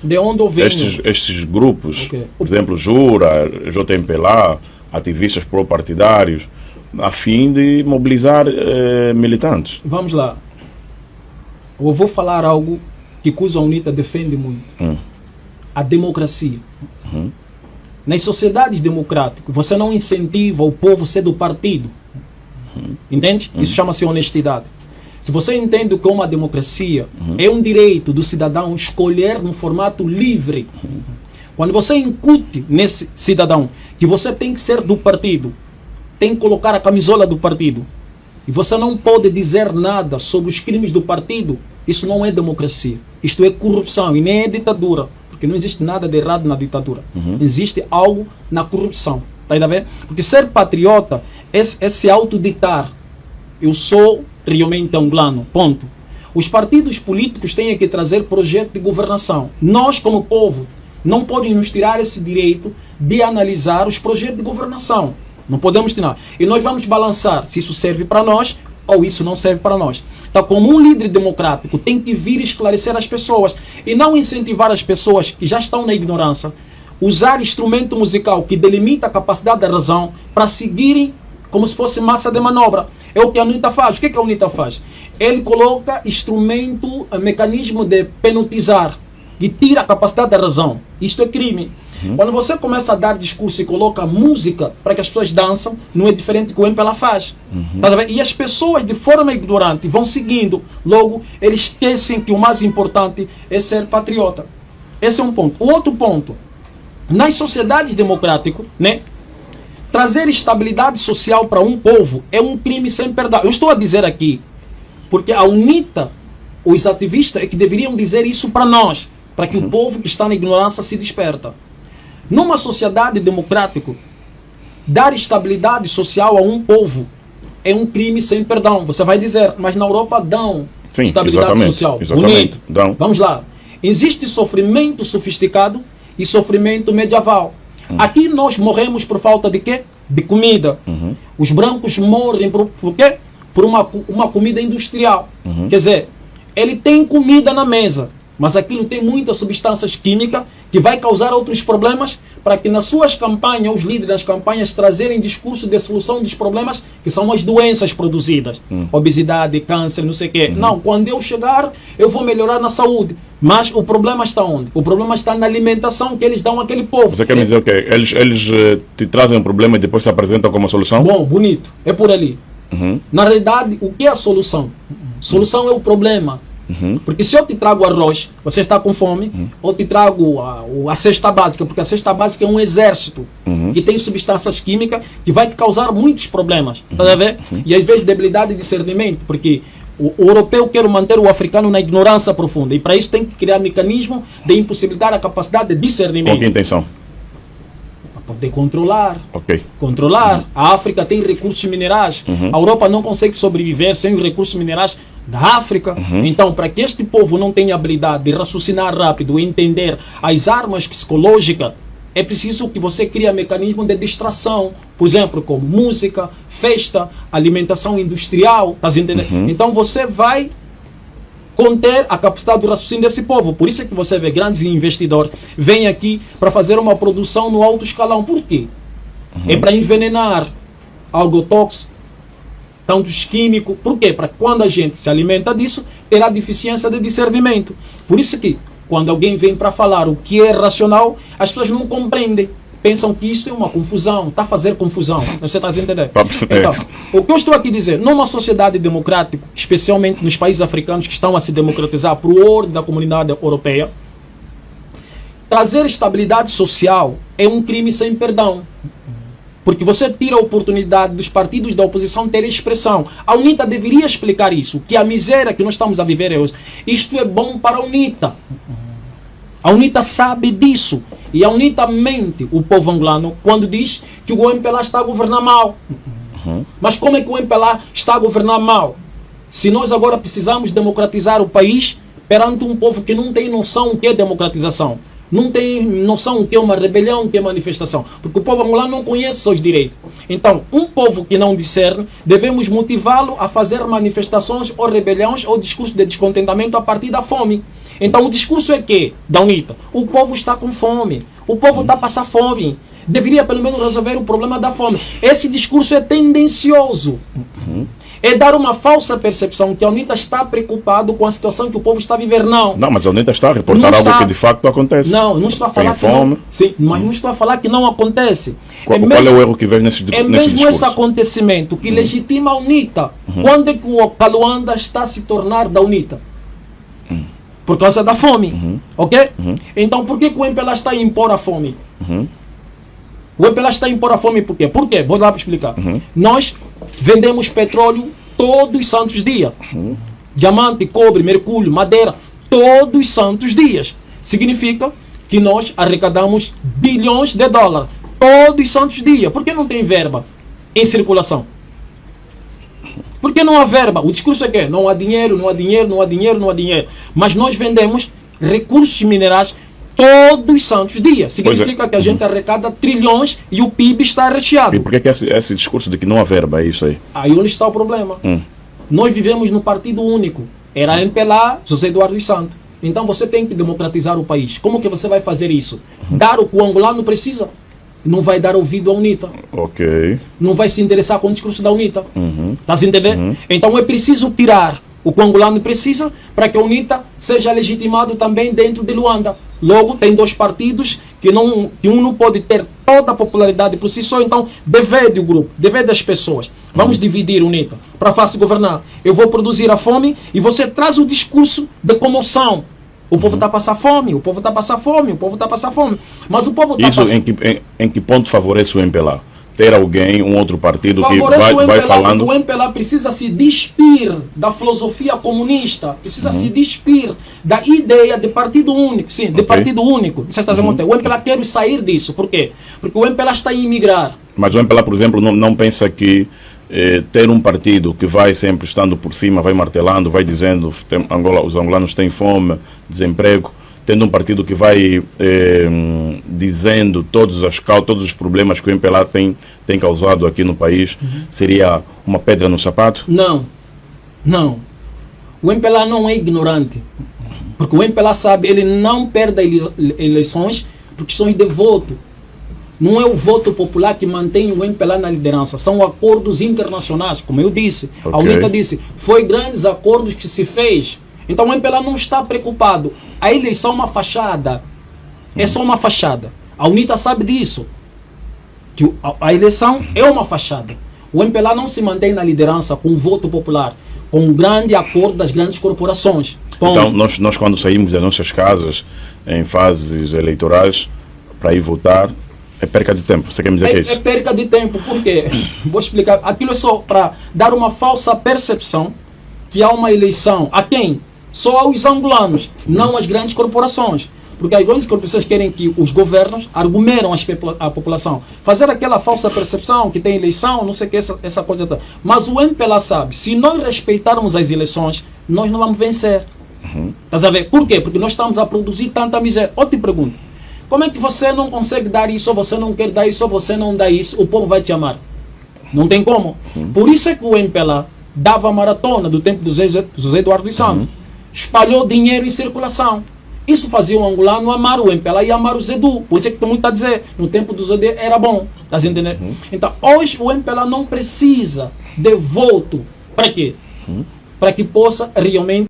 De onde eu venho. Estes grupos, por exemplo, Jura, JMPLA, ativistas pro-partidários, a fim de mobilizar militantes. Vamos lá. Eu vou falar algo que a UNITA defende muito. A democracia. Nas sociedades democráticas, você não incentiva o povo a ser do partido. Entende? Isso chama-se honestidade. Se você entende o que é uma democracia, é um direito do cidadão escolher no formato livre. Quando você incute nesse cidadão que você tem que ser do partido, tem que colocar a camisola do partido, e você não pode dizer nada sobre os crimes do partido, isso não é democracia. Isto é corrupção e nem é ditadura, porque não existe nada de errado na ditadura. Existe algo na corrupção. Tá a ver? Porque ser patriota é se autoditar. Eu sou realmente angolano, ponto. Os partidos políticos têm que trazer projeto de governação. Nós, como povo, não podemos nos tirar esse direito de analisar os projetos de governação. Não podemos tirar. E nós vamos balançar se isso serve para nós ou isso não serve para nós. Então, como um líder democrático, tem que vir esclarecer as pessoas e não incentivar as pessoas que já estão na ignorância, usar instrumento musical que delimita a capacidade da razão para seguirem como se fosse massa de manobra. É o que a UNITA faz. O que a UNITA faz? Ele coloca instrumento, mecanismo de penalizar e tira a capacidade da razão. Isto é crime. Quando você começa a dar discurso e coloca música para que as pessoas dançam, não é diferente do que o MPLA faz. Tá vendo? E as pessoas, de forma ignorante, vão seguindo. Logo, eles esquecem que o mais importante é ser patriota. Esse é um ponto. O outro ponto, nas sociedades democráticas, né, trazer estabilidade social para um povo é um crime sem perdão. Eu estou a dizer aqui, porque a UNITA, os ativistas, é que deveriam dizer isso para nós, para que o povo que está na ignorância se desperta. Numa sociedade democrática, dar estabilidade social a um povo é um crime sem perdão. Você vai dizer, mas na Europa dão estabilidade social. Bonito. Dão. Vamos lá. Existe sofrimento sofisticado e sofrimento medieval. Aqui nós morremos por falta de quê? De comida. Os brancos morrem por quê? Por uma comida industrial. Quer dizer, ele tem comida na mesa, mas aquilo tem muitas substâncias químicas que vai causar outros problemas para que nas suas campanhas, os líderes das campanhas, trazerem discurso de solução dos problemas que são as doenças produzidas. Obesidade, câncer, não sei o quê. Não, quando eu chegar, eu vou melhorar na saúde. Mas o problema está onde? O problema está na alimentação que eles dão àquele povo. Você quer me dizer o quê? Eles te trazem um problema e depois se apresentam como solução? Bom, bonito. É por ali. Na realidade, o que é a solução? Solução é o problema. Porque se eu te trago arroz, você está com fome, ou te trago a cesta básica, porque a cesta básica é um exército que tem substâncias químicas que vai te causar muitos problemas. Tá a ver? E às vezes debilidade de discernimento, porque o europeu quer manter o africano na ignorância profunda, e para isso tem que criar mecanismo de impossibilitar a capacidade de discernimento. Com que intenção? Para poder controlar. Ok. Controlar. A África tem recursos minerais. A Europa não consegue sobreviver sem os recursos minerais da África. Então, para que este povo não tenha habilidade de raciocinar rápido e entender as armas psicológicas, é preciso que você crie mecanismo de distração, por exemplo, como música, festa, alimentação industrial, tá entendendo? Então você vai conter a capacidade do raciocínio desse povo. Por isso é que você vê grandes investidores vêm aqui para fazer uma produção no alto escalão. Por quê? É para envenenar agrotóxicos, tantos químicos. Por quê? Para quando a gente se alimenta disso, terá deficiência de discernimento. Por isso que quando alguém vem para falar o que é racional, as pessoas não compreendem. Pensam que isso é uma confusão, está a fazer confusão. Você está entendendo? Então, o que eu estou aqui a dizer, numa sociedade democrática, especialmente nos países africanos que estão a se democratizar por ordem da comunidade europeia, trazer estabilidade social é um crime sem perdão. Porque você tira a oportunidade dos partidos da oposição terem expressão. A UNITA deveria explicar isso, que a miséria que nós estamos a viver é hoje. Isto é bom para a UNITA. A UNITA sabe disso. E a UNITA mente o povo angolano quando diz que o MPLA está a governar mal. Mas como é que o MPLA está a governar mal? Se nós agora precisamos democratizar o país perante um povo que não tem noção do que é democratização. Não tem noção do que é uma rebelião, do que é manifestação. Porque o povo angolano não conhece seus direitos. Então, um povo que não discerne, devemos motivá-lo a fazer manifestações ou rebeliões ou discursos de descontentamento a partir da fome. Então o discurso é que, da UNITA, o povo está com fome, o povo está a passar fome, deveria pelo menos resolver o problema da fome. Esse discurso é tendencioso. É dar uma falsa percepção que a UNITA está preocupado com a situação que o povo está a viver. Não. Não, mas a UNITA está a reportar algo que de facto acontece. Não estou a falar que fome. não. Sim, mas não estou a falar que não acontece. Qual é o erro que vem nesse É nesse mesmo discurso? esse acontecimento que legitima a UNITA. Quando é que o Kaluanda está a se tornar da UNITA? Por causa da fome. Ok? Então por que o MPLA está a impor a fome? O MPLA está a impor a fome por quê? Por quê? Vou lá para explicar. Nós vendemos petróleo todos os santos dias. Diamante, cobre, mercúrio, madeira, todos os santos dias. Significa que nós arrecadamos bilhões de dólares todos os santos dias. Por que não tem verba em circulação? Por que não há verba? O discurso é que não há dinheiro, não há dinheiro, não há dinheiro, não há dinheiro. Mas nós vendemos recursos minerais todos os santos dias. Significa que a gente arrecada trilhões e o PIB está recheado. E por que esse discurso de que não há verba, é isso aí? Aí onde está o problema. Nós vivemos no partido único. Era MPLA, José Eduardo dos Santos. Então você tem que democratizar o país. Como que você vai fazer isso? Dar o que o angolano precisa? Não vai dar ouvido à UNITA. Ok. Não vai se interessar com o discurso da UNITA. Está a entender? Então é preciso tirar o que o angolano precisa para que a UNITA seja legitimado também dentro de Luanda. Logo, tem dois partidos que um não pode ter toda a popularidade por si só. Então, dever do grupo, dever das pessoas. Vamos dividir a UNITA para fácil governar. Eu vou produzir a fome e você traz o discurso de comoção. O povo está a passar fome, o povo está a passar fome, o povo está a passar fome. Mas o povo está Isso em que ponto favorece o MPLA? Ter alguém, um outro partido que vai falando... O MPLA precisa se despir da filosofia comunista, precisa se despir da ideia de partido único. Sim, de partido único. Você está dizendo, o MPLA quer sair disso. Por quê? Porque o MPLA está a imigrar. Mas o MPLA, por exemplo, não pensa que ter um partido que vai sempre estando por cima, vai martelando, vai dizendo os angolanos têm fome, desemprego, tendo um partido que vai dizendo todos os problemas que o MPLA tem causado aqui no país, seria uma pedra no sapato? Não. O MPLA não é ignorante. Porque o MPLA sabe, ele não perde eleições por questões de voto. Não é o voto popular que mantém o MPLA na liderança. São acordos internacionais, como eu disse. Okay. A UNITA disse, foi grandes acordos que se fez. Então o MPLA não está preocupado. A eleição é uma fachada. É só uma fachada. A UNITA sabe disso. Que a eleição é uma fachada. O MPLA não se mantém na liderança com o voto popular, com um grande acordo das grandes corporações. Então nós quando saímos das nossas casas em fases eleitorais para ir votar, é perca de tempo. Você quer me dizer que é isso? É perca de tempo. Por quê? Vou explicar. Aquilo é só para dar uma falsa percepção que há uma eleição. A quem? Só aos angolanos, não às grandes corporações. Porque as grandes corporações querem que os governos argumentam a população. Fazer aquela falsa percepção que tem eleição, não sei o que, essa coisa toda. Mas o MPLA sabe, se nós respeitarmos as eleições, nós não vamos vencer. Estás a ver? Por quê? Porque nós estamos a produzir tanta miséria. Eu te pergunto, como é que você não consegue dar isso, ou você não quer dar isso, ou você não dá isso, o povo vai te amar? Não tem como. Por isso é que o MPLA dava maratona do tempo do José Eduardo dos Santos. Espalhou dinheiro em circulação. Isso fazia o angolano amar o MPLA e amar o Zedu. Por isso é que todo mundo está a dizer, no tempo do Zedu era bom. Está entendendo? Então, hoje o MPLA não precisa de voto. Para quê? Para que possa realmente